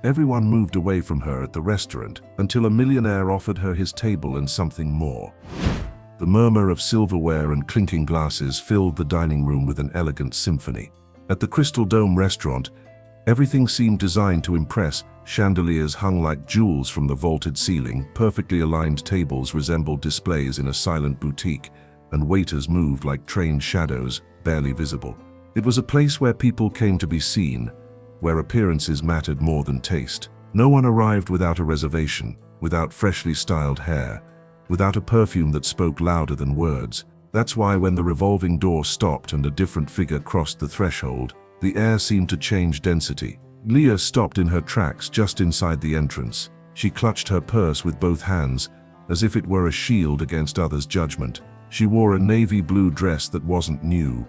Everyone moved away from her at the restaurant until a millionaire offered her his table and something more. The murmur of silverware and clinking glasses filled the dining room with an elegant symphony. At the Crystal Dome restaurant, everything seemed designed to impress. Chandeliers hung like jewels from the vaulted ceiling, perfectly aligned tables resembled displays in a silent boutique, and waiters moved like trained shadows, barely visible. It was a place where people came to be seen, where appearances mattered more than taste. No one arrived without a reservation, without freshly styled hair, without a perfume that spoke louder than words. That's why when the revolving door stopped and a different figure crossed the threshold, the air seemed to change density. Leah stopped in her tracks just inside the entrance. She clutched her purse with both hands, as if it were a shield against others' judgment. She wore a navy blue dress that wasn't new,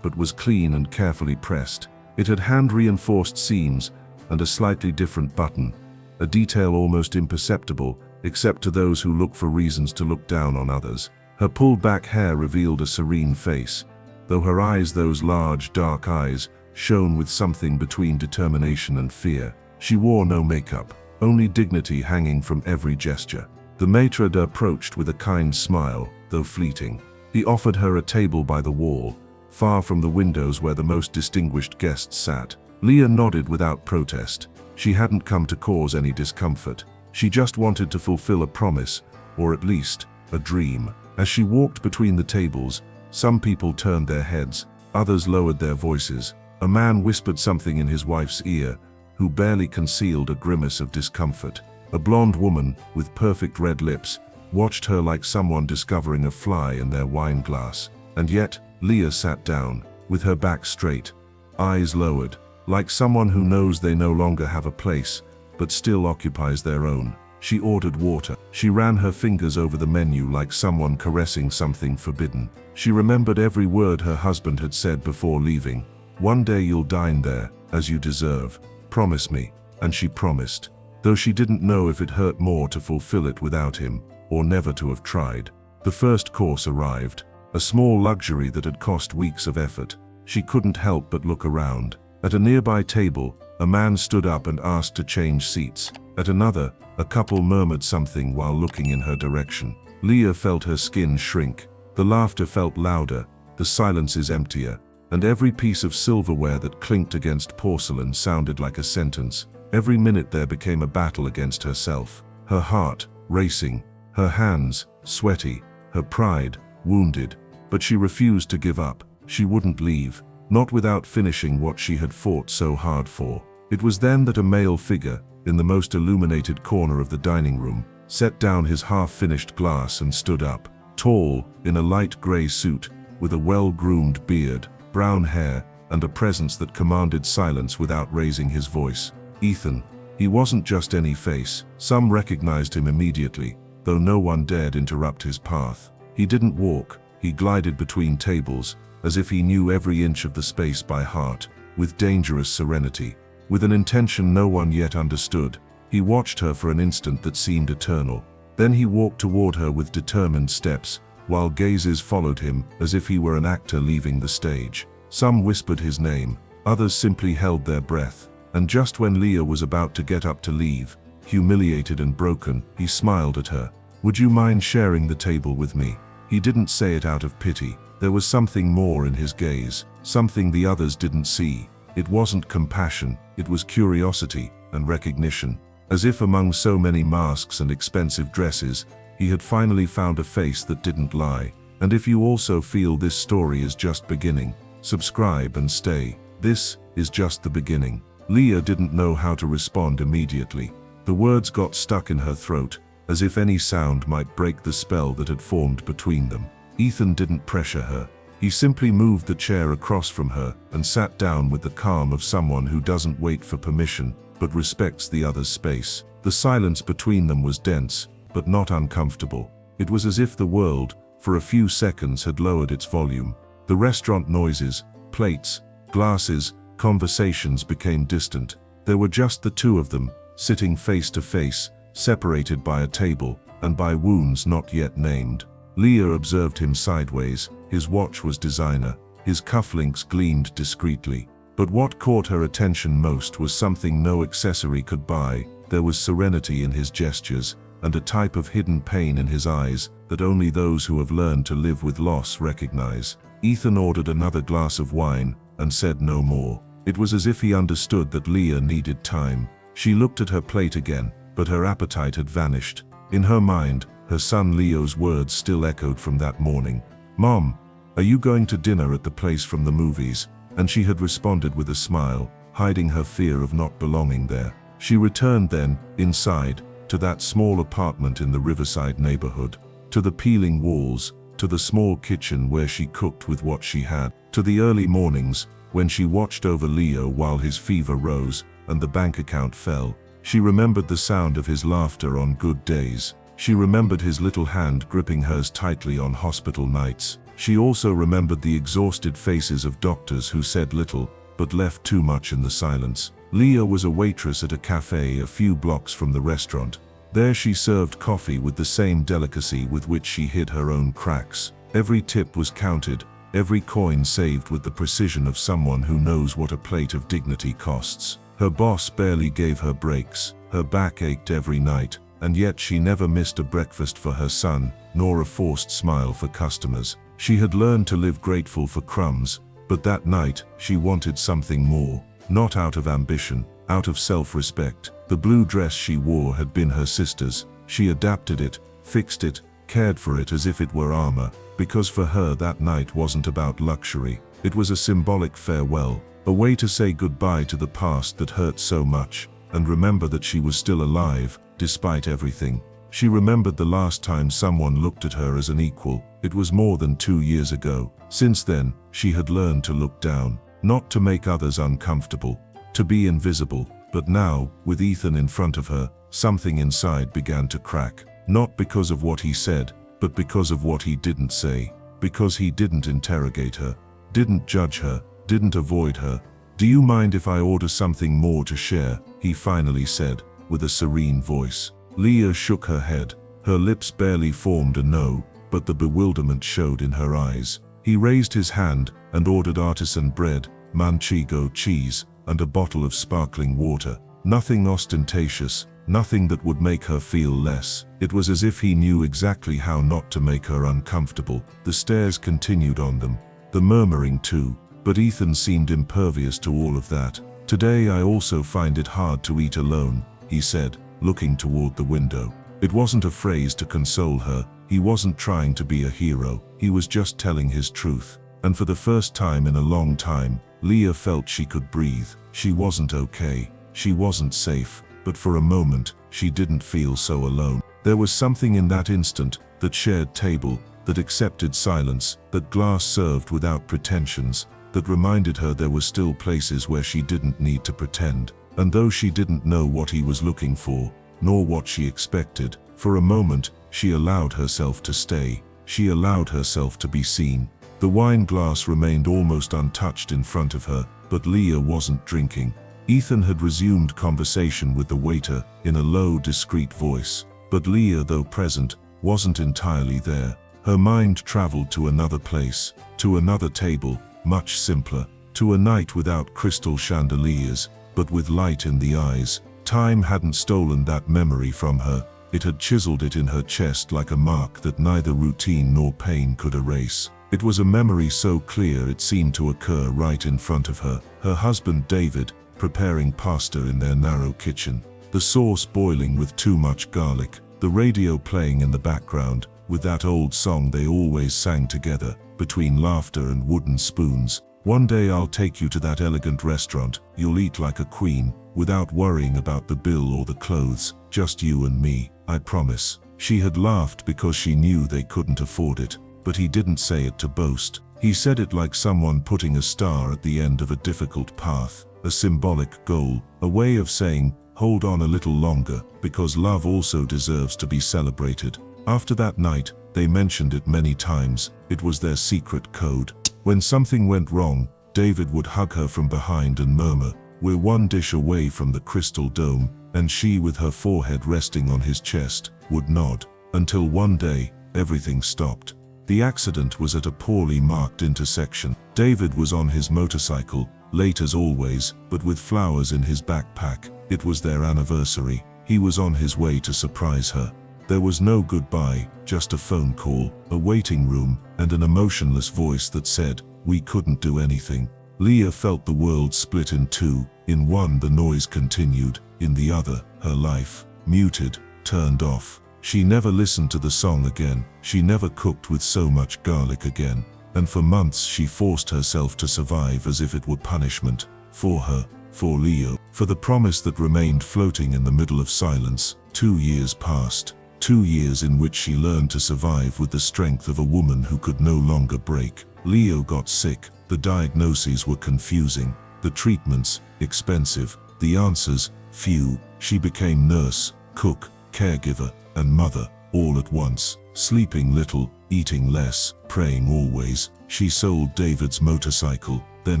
but was clean and carefully pressed. It had hand-reinforced seams and a slightly different button, a detail almost imperceptible, except to those who look for reasons to look down on others. Her pulled-back hair revealed a serene face, though her eyes, those large, dark eyes, shone with something between determination and fear. She wore no makeup, only dignity hanging from every gesture. The maître d' approached with a kind smile, though fleeting. He offered her a table by the wall, far from the windows where the most distinguished guests sat. Leah nodded without protest. She hadn't come to cause any discomfort. She just wanted to fulfill a promise, or at least, a dream. As she walked between the tables, some people turned their heads, others lowered their voices. A man whispered something in his wife's ear, who barely concealed a grimace of discomfort. A blonde woman, with perfect red lips, watched her like someone discovering a fly in their wine glass. And yet, Leah sat down, with her back straight, eyes lowered, like someone who knows they no longer have a place, but still occupies their own. She ordered water. She ran her fingers over the menu like someone caressing something forbidden. She remembered every word her husband had said before leaving. "One day you'll dine there, as you deserve. Promise me." And she promised, though she didn't know if it hurt more to fulfill it without him, or never to have tried. The first course arrived, a small luxury that had cost weeks of effort. She couldn't help but look around. At a nearby table, a man stood up and asked to change seats. At another, a couple murmured something while looking in her direction. Leah felt her skin shrink. The laughter felt louder, the silences emptier, and every piece of silverware that clinked against porcelain sounded like a sentence. Every minute there became a battle against herself. Her heart, racing, her hands, sweaty, her pride, wounded. But she refused to give up. She wouldn't leave, not without finishing what she had fought so hard for. It was then that a male figure, in the most illuminated corner of the dining room, set down his half-finished glass and stood up. Tall, in a light grey suit, with a well-groomed beard, brown hair, and a presence that commanded silence without raising his voice. Ethan. He wasn't just any face. Some recognized him immediately, though no one dared interrupt his path. He didn't walk, he glided between tables, as if he knew every inch of the space by heart, with dangerous serenity. With an intention no one yet understood, he watched her for an instant that seemed eternal. Then he walked toward her with determined steps, while gazes followed him as if he were an actor leaving the stage. Some whispered his name, others simply held their breath. And just when Leah was about to get up to leave, humiliated and broken, he smiled at her. "Would you mind sharing the table with me?" He didn't say it out of pity. There was something more in his gaze, something the others didn't see. It wasn't compassion, it was curiosity and recognition. As if among so many masks and expensive dresses, he had finally found a face that didn't lie. And if you also feel this story is just beginning, subscribe and stay. This is just the beginning. Leah didn't know how to respond immediately. The words got stuck in her throat, as if any sound might break the spell that had formed between them. Ethan didn't pressure her. He simply moved the chair across from her and sat down with the calm of someone who doesn't wait for permission, but respects the other's space. The silence between them was dense, but not uncomfortable. It was as if the world, for a few seconds, had lowered its volume. The restaurant noises, plates, glasses, conversations became distant. There were just the two of them, sitting face to face, separated by a table, and by wounds not yet named. Leah observed him sideways. His watch was designer. His cufflinks gleamed discreetly. But what caught her attention most was something no accessory could buy. There was serenity in his gestures, and a type of hidden pain in his eyes that only those who have learned to live with loss recognize. Ethan ordered another glass of wine and said no more. It was as if he understood that Leah needed time. She looked at her plate again, but her appetite had vanished. In her mind, her son Leo's words still echoed from that morning. "Mom, are you going to dinner at the place from the movies?" And she had responded with a smile, hiding her fear of not belonging there. She returned then, inside, to that small apartment in the Riverside neighborhood, to the peeling walls, to the small kitchen where she cooked with what she had, to the early mornings, when she watched over Leo while his fever rose and the bank account fell. She remembered the sound of his laughter on good days. She remembered his little hand gripping hers tightly on hospital nights. She also remembered the exhausted faces of doctors who said little, but left too much in the silence. Leah was a waitress at a cafe a few blocks from the restaurant. There she served coffee with the same delicacy with which she hid her own cracks. Every tip was counted, every coin saved with the precision of someone who knows what a plate of dignity costs. Her boss barely gave her breaks, her back ached every night, and yet she never missed a breakfast for her son, nor a forced smile for customers. She had learned to live grateful for crumbs, but that night she wanted something more. Not out of ambition, out of self-respect. The blue dress she wore had been her sister's. She adapted it, fixed it, cared for it as if it were armor, because for her that night wasn't about luxury. It was a symbolic farewell, a way to say goodbye to the past that hurt so much, and remember that she was still alive, despite everything. She remembered the last time someone looked at her as an equal. It was more than 2 years ago. Since then, she had learned to look down. Not to make others uncomfortable, to be invisible. But now, with Ethan in front of her, something inside began to crack. Not because of what he said, but because of what he didn't say. Because he didn't interrogate her, didn't judge her, didn't avoid her. "Do you mind if I order something more to share?" he finally said, with a serene voice. Leah shook her head. Her lips barely formed a no, but the bewilderment showed in her eyes. He raised his hand and ordered artisan bread, manchego cheese, and a bottle of sparkling water. Nothing ostentatious, nothing that would make her feel less. It was as if he knew exactly how not to make her uncomfortable. The stares continued on them, the murmuring too, but Ethan seemed impervious to all of that. "Today I also find it hard to eat alone," he said, looking toward the window. It wasn't a phrase to console her. He wasn't trying to be a hero. He was just telling his truth. And for the first time in a long time, Leah felt she could breathe. She wasn't okay. She wasn't safe. But for a moment, she didn't feel so alone. There was something in that instant, that shared table, that accepted silence, that glass served without pretensions, that reminded her there were still places where she didn't need to pretend. And though she didn't know what he was looking for, nor what she expected, for a moment, she allowed herself to stay. She allowed herself to be seen. The wine glass remained almost untouched in front of her, but Leah wasn't drinking. Ethan had resumed conversation with the waiter, in a low, discreet voice. But Leah, though present, wasn't entirely there. Her mind traveled to another place, to another table, much simpler, to a night without crystal chandeliers, but with light in the eyes. Time hadn't stolen that memory from her. It had chiseled it in her chest like a mark that neither routine nor pain could erase. It was a memory so clear it seemed to occur right in front of her. Her husband David, preparing pasta in their narrow kitchen. The sauce boiling with too much garlic. The radio playing in the background, with that old song they always sang together, between laughter and wooden spoons. "One day I'll take you to that elegant restaurant. You'll eat like a queen, without worrying about the bill or the clothes. Just you and me, I promise." She had laughed because she knew they couldn't afford it. But he didn't say it to boast. He said it like someone putting a star at the end of a difficult path. A symbolic goal, a way of saying, hold on a little longer, because love also deserves to be celebrated. After that night, they mentioned it many times. It was their secret code. When something went wrong, David would hug her from behind and murmur, "We're one dish away from the crystal dome," and she, with her forehead resting on his chest, would nod. Until one day, everything stopped. The accident was at a poorly marked intersection. David was on his motorcycle, late as always, but with flowers in his backpack. It was their anniversary. He was on his way to surprise her. There was no goodbye, just a phone call, a waiting room, and an emotionless voice that said, "We couldn't do anything." Leah felt the world split in two. In one, the noise continued. In the other, her life, muted, turned off. She never listened to the song again. She never cooked with so much garlic again. And for months she forced herself to survive as if it were punishment. For her, for Leo, for the promise that remained floating in the middle of silence. 2 years passed. 2 years in which she learned to survive with the strength of a woman who could no longer break. Leo got sick. The diagnoses were confusing. The treatments, expensive. The answers, few. She became nurse, cook, caregiver, and mother, all at once. Sleeping little, eating less, praying always. She sold David's motorcycle, then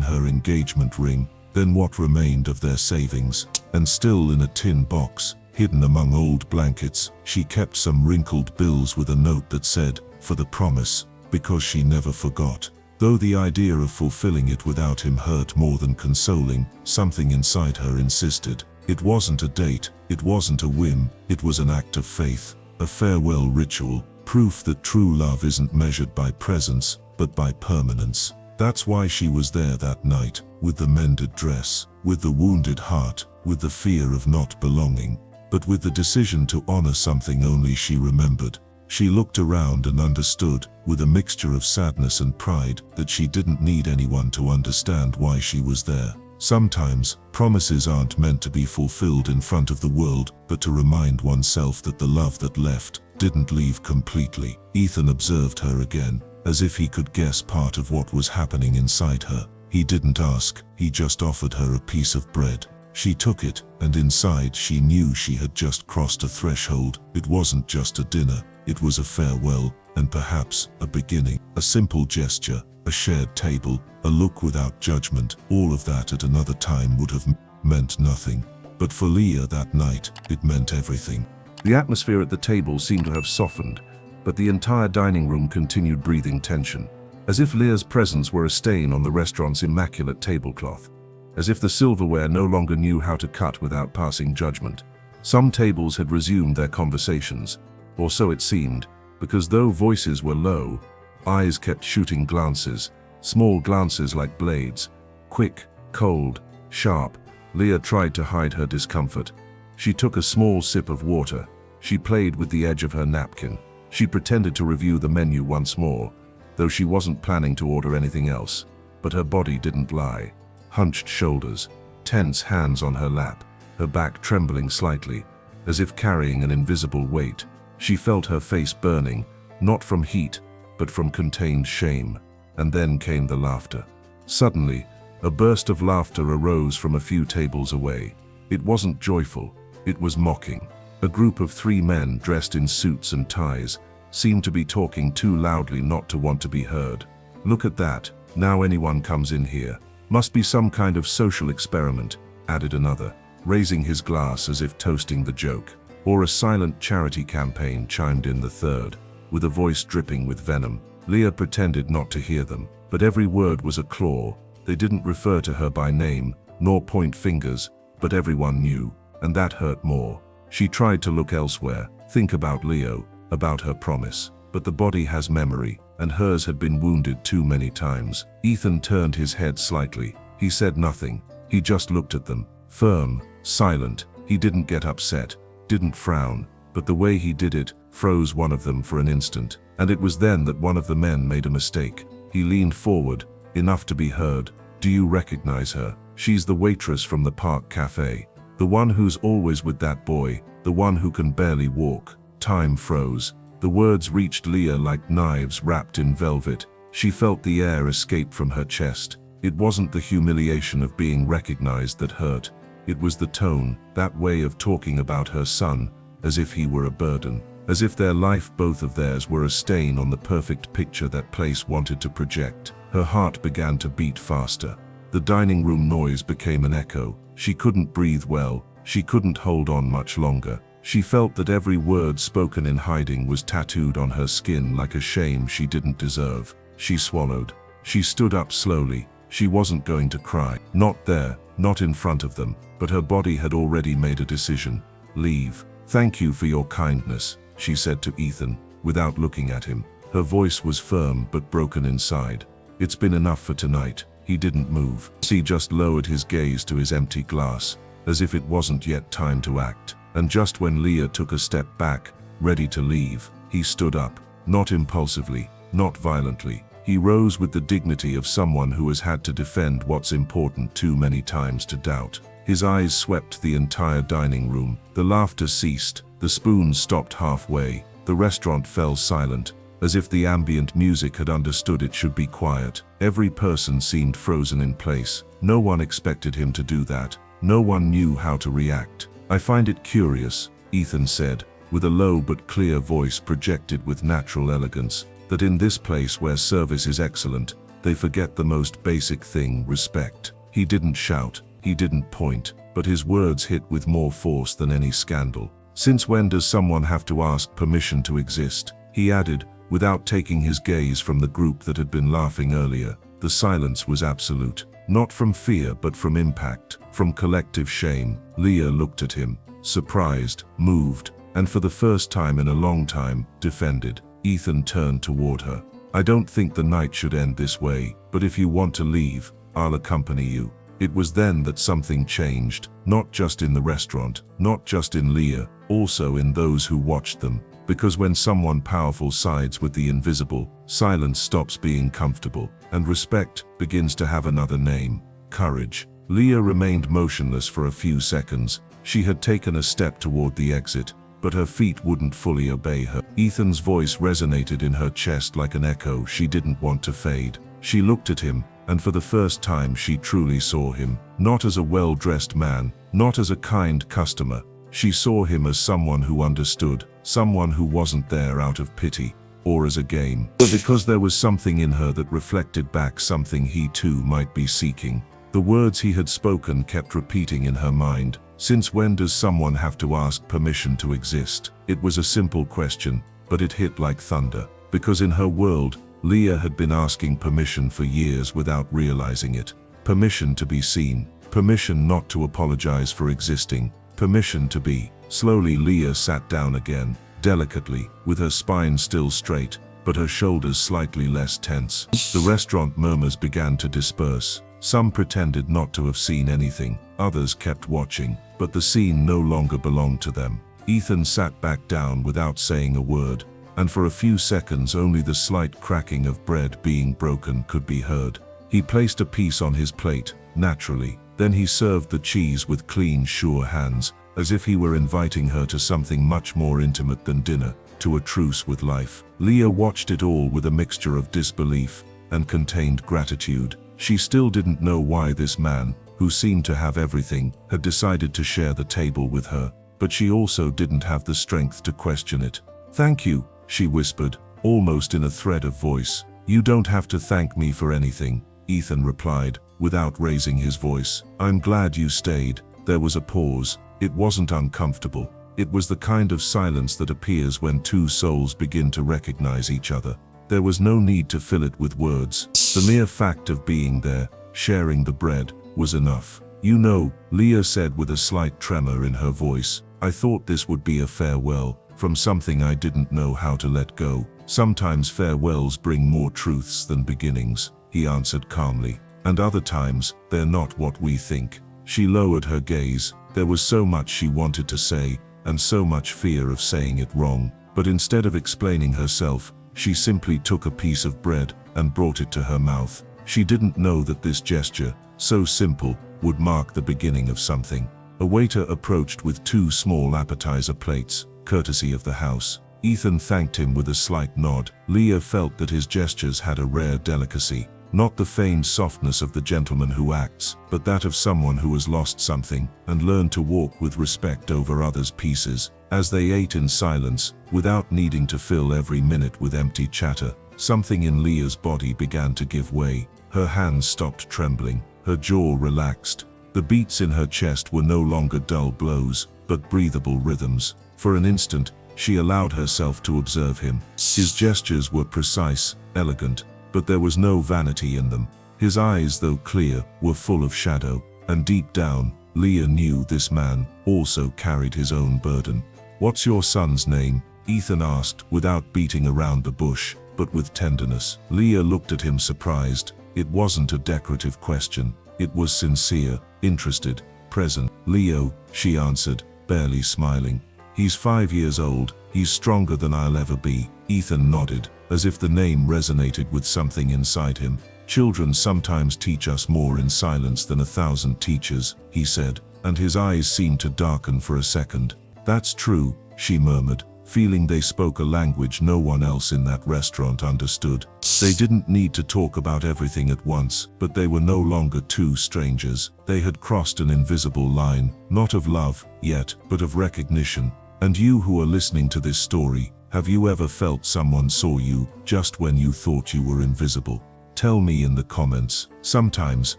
her engagement ring, then what remained of their savings. And still in a tin box, hidden among old blankets, she kept some wrinkled bills with a note that said, "For the promise," because she never forgot. Though the idea of fulfilling it without him hurt more than consoling, something inside her insisted. It wasn't a date, it wasn't a whim, it was an act of faith, a farewell ritual, proof that true love isn't measured by presence, but by permanence. That's why she was there that night, with the mended dress, with the wounded heart, with the fear of not belonging, but with the decision to honor something only she remembered. She looked around and understood, with a mixture of sadness and pride, that she didn't need anyone to understand why she was there. Sometimes, promises aren't meant to be fulfilled in front of the world, but to remind oneself that the love that left didn't leave completely. Ethan observed her again, as if he could guess part of what was happening inside her. He didn't ask, he just offered her a piece of bread. She took it, and inside she knew she had just crossed a threshold. It wasn't just a dinner, it was a farewell, and perhaps a beginning. A simple gesture, a shared table, a look without judgment. All of that at another time would have meant nothing. But for Leah that night, it meant everything. The atmosphere at the table seemed to have softened, but the entire dining room continued breathing tension, as if Leah's presence were a stain on the restaurant's immaculate tablecloth, as if the silverware no longer knew how to cut without passing judgment. Some tables had resumed their conversations, or so it seemed, because though voices were low, eyes kept shooting glances, small glances like blades, quick, cold, sharp. Leah tried to hide her discomfort. She took a small sip of water. She played with the edge of her napkin. She pretended to review the menu once more, though she wasn't planning to order anything else. But her body didn't lie. Hunched shoulders, tense hands on her lap, her back trembling slightly, as if carrying an invisible weight. She felt her face burning, not from heat, but from contained shame. And then came the laughter. Suddenly, a burst of laughter arose from a few tables away. It wasn't joyful, it was mocking. A group of 3 men dressed in suits and ties seemed to be talking too loudly not to want to be heard. "Look at that, now anyone comes in here. Must be some kind of social experiment," added another, raising his glass as if toasting the joke. "Or a silent charity campaign," chimed in the third, with a voice dripping with venom. Leah pretended not to hear them, but every word was a claw. They didn't refer to her by name, nor point fingers, but everyone knew, and that hurt more. She tried to look elsewhere, think about Leo, about her promise. But the body has memory, and hers had been wounded too many times. Ethan turned his head slightly. He said nothing. He just looked at them, firm, silent. He didn't get upset, didn't frown, but the way he did it froze one of them for an instant. And it was then that one of the men made a mistake. He leaned forward, enough to be heard. "Do you recognize her? She's the waitress from the park cafe. The one who's always with that boy, the one who can barely walk." Time froze. The words reached Leah like knives wrapped in velvet. She felt the air escape from her chest. It wasn't the humiliation of being recognized that hurt. It was the tone, that way of talking about her son, as if he were a burden. As if their life, both of theirs, were a stain on the perfect picture that place wanted to project. Her heart began to beat faster. The dining room noise became an echo. She couldn't breathe well. She couldn't hold on much longer. She felt that every word spoken in hiding was tattooed on her skin like a shame she didn't deserve. She swallowed. She stood up slowly. She wasn't going to cry. Not there, not in front of them, but her body had already made a decision. Leave. Thank you for your kindness, she said to Ethan, without looking at him. Her voice was firm but broken inside. It's been enough for tonight. He didn't move. He just lowered his gaze to his empty glass, as if it wasn't yet time to act. And just when Leah took a step back, ready to leave, he stood up. Not impulsively, not violently. He rose with the dignity of someone who has had to defend what's important too many times to doubt. His eyes swept the entire dining room. The laughter ceased. The spoons stopped halfway. The restaurant fell silent, as if the ambient music had understood it should be quiet. Every person seemed frozen in place. No one expected him to do that. No one knew how to react. I find it curious, Ethan said, with a low but clear voice projected with natural elegance, that in this place where service is excellent, they forget the most basic thing, respect. He didn't shout, he didn't point, but his words hit with more force than any scandal. Since when does someone have to ask permission to exist? He added, without taking his gaze from the group that had been laughing earlier. The silence was absolute. Not from fear but from impact, from collective shame. Leah looked at him, surprised, moved, and for the first time in a long time, defended. Ethan turned toward her. I don't think the night should end this way, but if you want to leave, I'll accompany you. It was then that something changed, not just in the restaurant, not just in Leah, also in those who watched them. Because when someone powerful sides with the invisible, silence stops being comfortable, and respect begins to have another name: courage. Leah remained motionless for a few seconds. She had taken a step toward the exit, but her feet wouldn't fully obey her. Ethan's voice resonated in her chest like an echo she didn't want to fade. She looked at him, and for the first time she truly saw him, not as a well-dressed man, not as a kind customer. She saw him as someone who understood, someone who wasn't there out of pity, or as a game, but because there was something in her that reflected back something he too might be seeking. The words he had spoken kept repeating in her mind. Since when does someone have to ask permission to exist? It was a simple question, but it hit like thunder, because in her world, Leah had been asking permission for years without realizing it. Permission to be seen, permission not to apologize for existing, permission to be. Slowly Leah sat down again, delicately, with her spine still straight, but her shoulders slightly less tense. The restaurant murmurs began to disperse. Some pretended not to have seen anything, others kept watching, but the scene no longer belonged to them. Ethan sat back down without saying a word, and for a few seconds only the slight cracking of bread being broken could be heard. He placed a piece on his plate, naturally. Then he served the cheese with clean, sure hands, as if he were inviting her to something much more intimate than dinner, to a truce with life. Leah watched it all with a mixture of disbelief and contained gratitude. She still didn't know why this man, who seemed to have everything, had decided to share the table with her, but she also didn't have the strength to question it. "Thank you," she whispered, almost in a thread of voice. "You don't have to thank me for anything," Ethan replied, without raising his voice. "I'm glad you stayed." There was a pause. It wasn't uncomfortable. It was the kind of silence that appears when two souls begin to recognize each other. There was no need to fill it with words. The mere fact of being there, sharing the bread, was enough. "You know," Leah said with a slight tremor in her voice, "I thought this would be a farewell, from something I didn't know how to let go." "Sometimes farewells bring more truths than beginnings," he answered calmly. "And other times, they're not what we think." She lowered her gaze. There was so much she wanted to say, and so much fear of saying it wrong. But instead of explaining herself, she simply took a piece of bread and brought it to her mouth. She didn't know that this gesture, so simple, would mark the beginning of something. A waiter approached with 2 small appetizer plates, courtesy of the house. Ethan thanked him with a slight nod. Leah felt that his gestures had a rare delicacy. Not the feigned softness of the gentleman who acts, but that of someone who has lost something and learned to walk with respect over others' pieces. As they ate in silence, without needing to fill every minute with empty chatter, something in Leah's body began to give way. Her hands stopped trembling, her jaw relaxed. The beats in her chest were no longer dull blows, but breathable rhythms. For an instant, she allowed herself to observe him. His gestures were precise, elegant, but there was no vanity in them. His eyes, though clear, were full of shadow, and deep down, Leah knew this man also carried his own burden. "What's your son's name?" Ethan asked, without beating around the bush, but with tenderness. Leah looked at him surprised. It wasn't a decorative question. It was sincere, interested, present. "Leo," she answered, barely smiling. "He's 5 years old. He's stronger than I'll ever be." Ethan nodded, as if the name resonated with something inside him. "Children sometimes teach us more in silence than 1,000 teachers," he said, and his eyes seemed to darken for a second. "That's true," she murmured, feeling they spoke a language no one else in that restaurant understood. They didn't need to talk about everything at once, but they were no longer two strangers. They had crossed an invisible line, not of love, yet, but of recognition. And you who are listening to this story, have you ever felt someone saw you, just when you thought you were invisible? Tell me in the comments. Sometimes,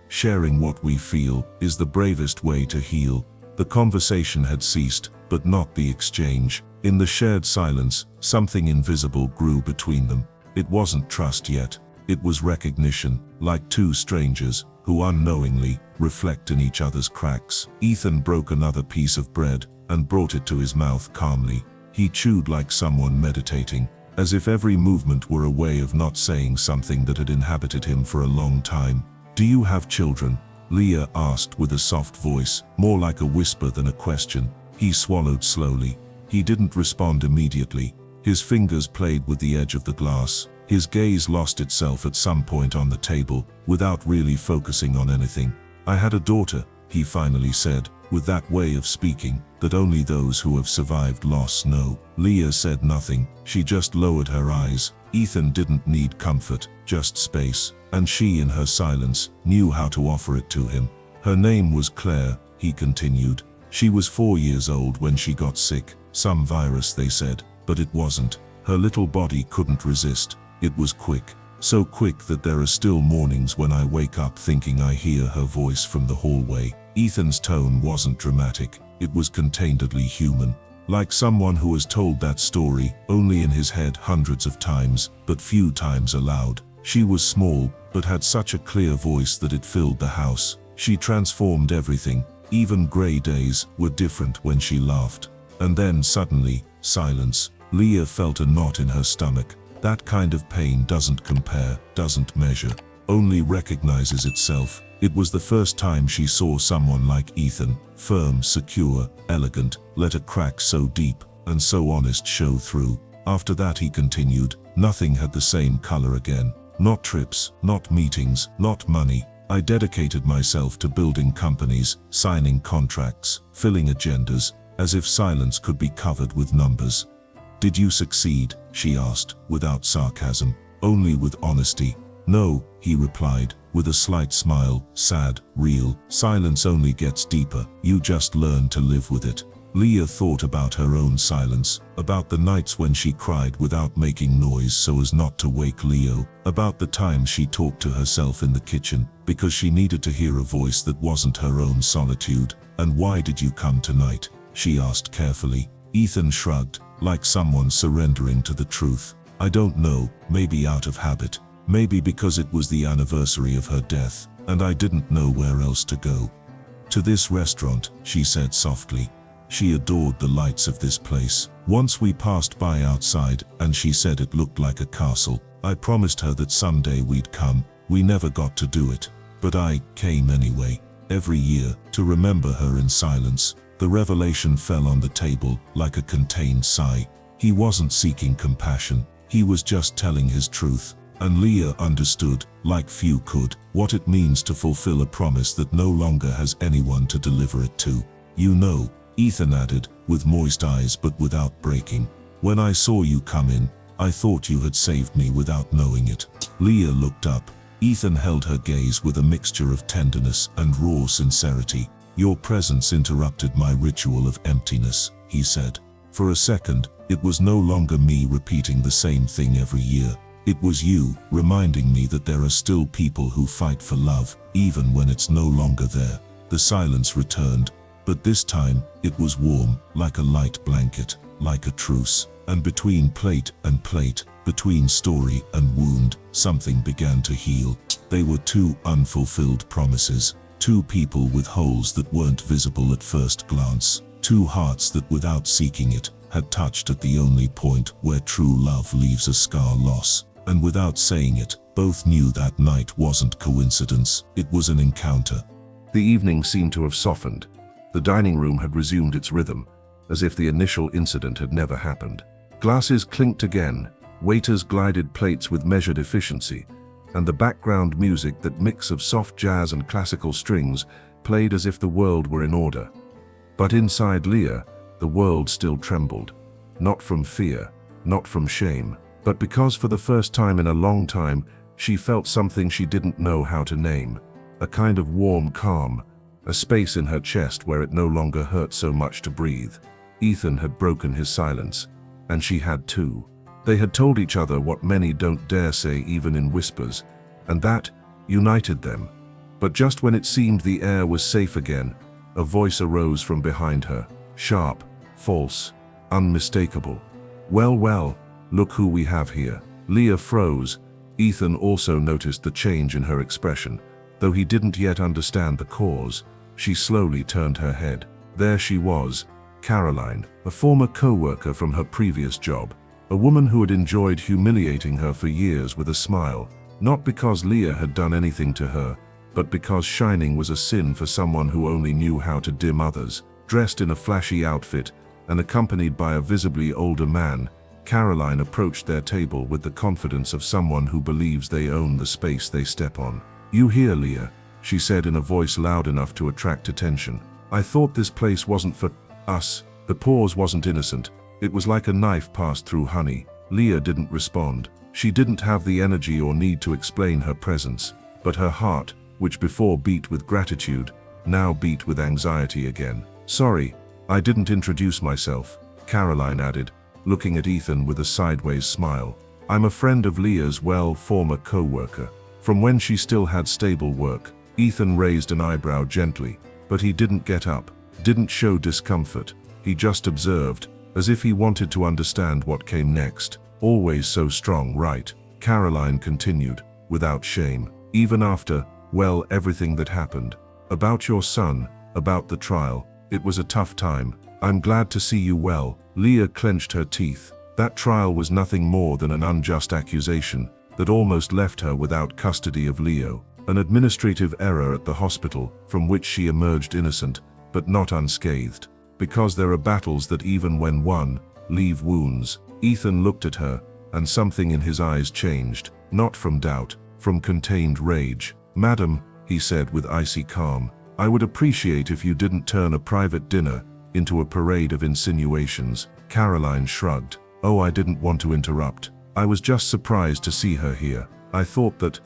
sharing what we feel is the bravest way to heal. The conversation had ceased, but not the exchange. In the shared silence, something invisible grew between them. It wasn't trust yet. It was recognition, like two strangers who unknowingly reflect in each other's cracks. Ethan broke another piece of bread and brought it to his mouth calmly. He chewed like someone meditating, as if every movement were a way of not saying something that had inhabited him for a long time. "Do you have children?" Leah asked with a soft voice, more like a whisper than a question. He swallowed slowly. He didn't respond immediately. His fingers played with the edge of the glass. His gaze lost itself at some point on the table, without really focusing on anything. "I had a daughter," he finally said, with that way of speaking that only those who have survived loss know. Leah said nothing. She just lowered her eyes. Ethan didn't need comfort, just space, and she, in her silence, knew how to offer it to him. "Her name was Claire," he continued. "She was 4 years old when she got sick. Some virus, they said, but it wasn't. Her little body couldn't resist. It was quick. So quick that there are still mornings when I wake up thinking I hear her voice from the hallway." Ethan's tone wasn't dramatic. It was containedly human. Like someone who has told that story, only in his head hundreds of times, but few times aloud. She was small, but had such a clear voice that it filled the house. She transformed everything. Even gray days were different when she laughed. And then suddenly, silence. Leah felt a knot in her stomach. That kind of pain doesn't compare, doesn't measure, only recognizes itself. It was the first time she saw someone like Ethan, firm, secure, elegant, let a crack so deep and so honest show through. After that, he continued, nothing had the same color again. Not trips, not meetings, not money. I dedicated myself to building companies, signing contracts, filling agendas, as if silence could be covered with numbers. "Did you succeed?" she asked, without sarcasm, only with honesty. "No," he replied, with a slight smile, sad, real. "Silence only gets deeper. You just learn to live with it." Leah thought about her own silence, about the nights when she cried without making noise so as not to wake Leo, about the times she talked to herself in the kitchen, because she needed to hear a voice that wasn't her own solitude. "And why did you come tonight?" she asked carefully. Ethan shrugged, like someone surrendering to the truth. "I don't know, maybe out of habit. Maybe because it was the anniversary of her death, and I didn't know where else to go." "To this restaurant," she said softly. She adored the lights of this place. Once we passed by outside, and she said it looked like a castle. I promised her that someday we'd come. We never got to do it. But I came anyway. Every year, to remember her in silence. The revelation fell on the table, like a contained sigh. He wasn't seeking compassion. He was just telling his truth. And Leah understood, like few could, what it means to fulfill a promise that no longer has anyone to deliver it to. "You know," Ethan added, with moist eyes but without breaking, "when I saw you come in, I thought you had saved me without knowing it." Leah looked up. Ethan held her gaze with a mixture of tenderness and raw sincerity. "Your presence interrupted my ritual of emptiness," he said. "For a second, it was no longer me repeating the same thing every year. It was you, reminding me that there are still people who fight for love, even when it's no longer there." The silence returned. But this time, it was warm, like a light blanket, like a truce. And between plate and plate, between story and wound, something began to heal. They were two unfulfilled promises. Two people with holes that weren't visible at first glance. Two hearts that, without seeking it, had touched at the only point where true love leaves a scar loss. And without saying it, both knew that night wasn't coincidence, it was an encounter. The evening seemed to have softened. The dining room had resumed its rhythm, as if the initial incident had never happened. Glasses clinked again, waiters glided plates with measured efficiency, and the background music, that mix of soft jazz and classical strings, played as if the world were in order. But inside Leah, the world still trembled. Not from fear, not from shame, but because for the first time in a long time, she felt something she didn't know how to name. A kind of warm calm, a space in her chest where it no longer hurt so much to breathe. Ethan had broken his silence, and she had too. They had told each other what many don't dare say even in whispers, and that united them. But just when it seemed the air was safe again, a voice arose from behind her, sharp, false, unmistakable. "Well, well, look who we have here." Leah froze. Ethan also noticed the change in her expression, though he didn't yet understand the cause. She slowly turned her head. There she was, Caroline, a former co-worker from her previous job, a woman who had enjoyed humiliating her for years with a smile, not because Leah had done anything to her, but because shining was a sin for someone who only knew how to dim others. Dressed in a flashy outfit and accompanied by a visibly older man, Caroline approached their table with the confidence of someone who believes they own the space they step on. "You here, Leah?" she said in a voice loud enough to attract attention. "I thought this place wasn't for us." The pause wasn't innocent. It was like a knife passed through honey. Leah didn't respond. She didn't have the energy or need to explain her presence, but her heart, which before beat with gratitude, now beat with anxiety again. "Sorry, I didn't introduce myself," Caroline added, looking at Ethan with a sideways smile. "I'm a friend of Leah's, former co-worker. From when she still had stable work." Ethan raised an eyebrow gently, but he didn't get up, didn't show discomfort. He just observed, as if he wanted to understand what came next. "Always so strong, right?" Caroline continued, without shame. "Even after, everything that happened. About your son, about the trial. It was a tough time. I'm glad to see you well." Leah clenched her teeth. That trial was nothing more than an unjust accusation that almost left her without custody of Leo. An administrative error at the hospital, from which she emerged innocent, but not unscathed. Because there are battles that even when won, leave wounds. Ethan looked at her, and something in his eyes changed, not from doubt, from contained rage. "Madam," he said with icy calm, "I would appreciate if you didn't turn a private dinner into a parade of insinuations." Caroline shrugged. "Oh, I didn't want to interrupt. I was just surprised to see her here. I thought that,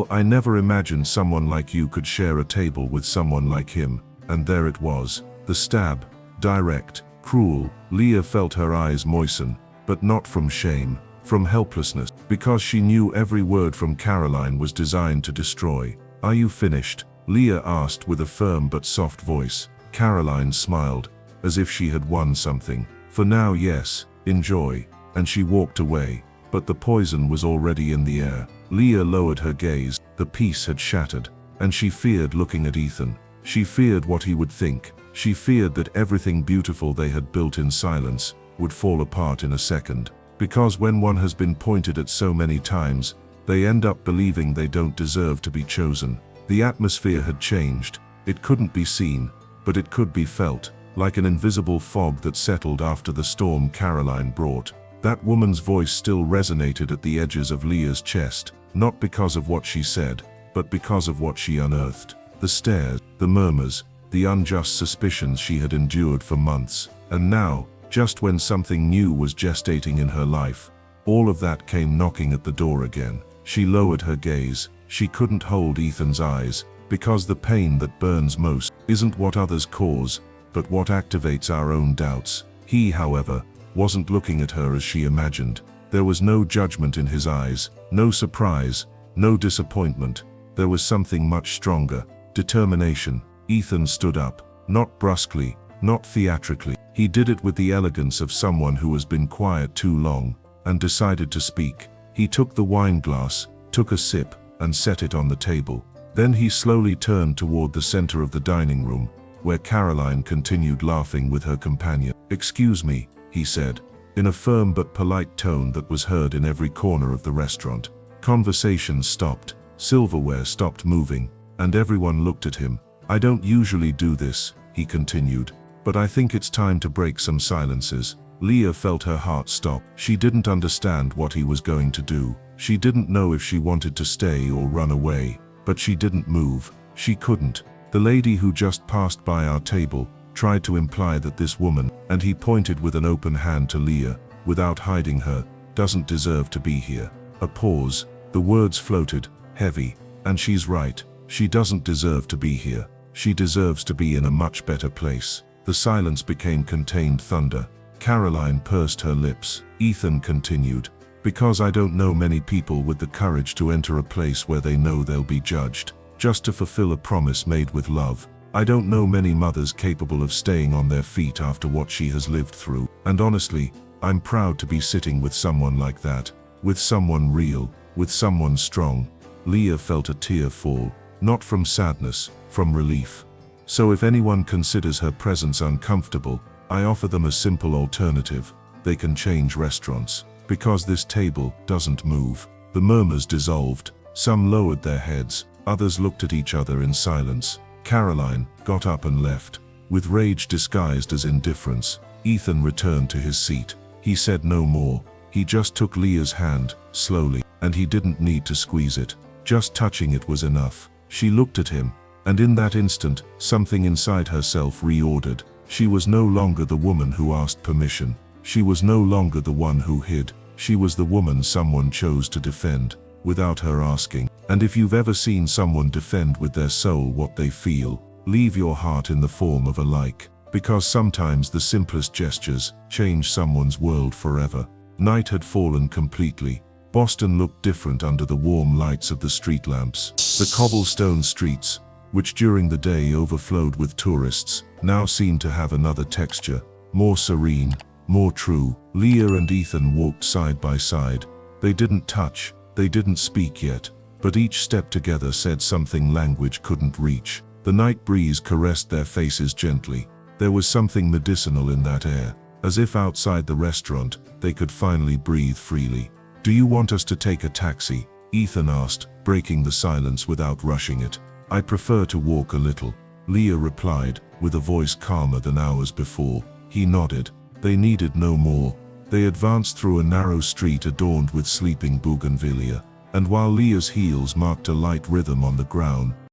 I never imagined someone like you could share a table with someone like him." And there it was, the stab, direct, cruel. Leah felt her eyes moisten, but not from shame, from helplessness, because she knew every word from Caroline was designed to destroy. "Are you finished?" Leah asked with a firm but soft voice. Caroline smiled, as if she had won something. "For now, yes, enjoy." And she walked away. But the poison was already in the air. Leah lowered her gaze. The peace had shattered, and she feared looking at Ethan. She feared what he would think. She feared that everything beautiful they had built in silence would fall apart in a second. Because when one has been pointed at so many times, they end up believing they don't deserve to be chosen. The atmosphere had changed. It couldn't be seen, but it could be felt, like an invisible fog that settled after the storm Caroline brought. That woman's voice still resonated at the edges of Leah's chest, not because of what she said, but because of what she unearthed. The stares, the murmurs, the unjust suspicions she had endured for months. And now, just when something new was gestating in her life, all of that came knocking at the door again. She lowered her gaze. She couldn't hold Ethan's eyes, because the pain that burns most isn't what others cause, but what activates our own doubts. He, however, wasn't looking at her as she imagined. There was no judgment in his eyes, no surprise, no disappointment. There was something much stronger, determination. Ethan stood up, Not brusquely, not theatrically. He did it with the elegance of someone who has been quiet too long and decided to speak. He took the wine glass, took a sip, and set it on the table. Then he slowly turned toward the center of the dining room, where Caroline continued laughing with her companion. "Excuse me," he said, in a firm but polite tone that was heard in every corner of the restaurant. Conversation stopped, silverware stopped moving, and everyone looked at him. "I don't usually do this," he continued, "but I think it's time to break some silences." Leah felt her heart stop. She didn't understand what he was going to do. She didn't know if she wanted to stay or run away, but she didn't move. She couldn't. "The lady who just passed by our table tried to imply that this woman," and he pointed with an open hand to Leah, without hiding her, "doesn't deserve to be here." A pause. The words floated, heavy. "And she's right. She doesn't deserve to be here. She deserves to be in a much better place." The silence became contained thunder. Caroline pursed her lips. Ethan continued, "Because I don't know many people with the courage to enter a place where they know they'll be judged, just to fulfill a promise made with love. I don't know many mothers capable of staying on their feet after what she has lived through. And honestly, I'm proud to be sitting with someone like that. With someone real, with someone strong." Leah felt a tear fall, not from sadness, from relief. "So if anyone considers her presence uncomfortable, I offer them a simple alternative. They can change restaurants. Because this table doesn't move." The murmurs dissolved. Some lowered their heads, others looked at each other in silence. Caroline got up and left, with rage disguised as indifference. Ethan returned to his seat. He said no more. He just took Leah's hand, slowly, and he didn't need to squeeze it. Just touching it was enough. She looked at him, and in that instant, something inside herself reordered. She was no longer the woman who asked permission. She was no longer the one who hid. She was the woman someone chose to defend, without her asking. And if you've ever seen someone defend with their soul what they feel, leave your heart in the form of a like. Because sometimes the simplest gestures change someone's world forever. Night had fallen completely. Boston looked different under the warm lights of the street lamps. The cobblestone streets, which during the day overflowed with tourists, now seemed to have another texture, more serene, more true. Leah and Ethan walked side by side. They didn't touch, they didn't speak yet, but each step together said something language couldn't reach. The night breeze caressed their faces gently. There was something medicinal in that air, as if outside the restaurant, they could finally breathe freely. "Do you want us to take a taxi?" Ethan asked, breaking the silence without rushing it. "I prefer to walk a little," Leah replied, with a voice calmer than hours before. He nodded. They needed no more. They advanced through a narrow street adorned with sleeping bougainvillea, and while Leah's heels marked a light rhythm on the ground,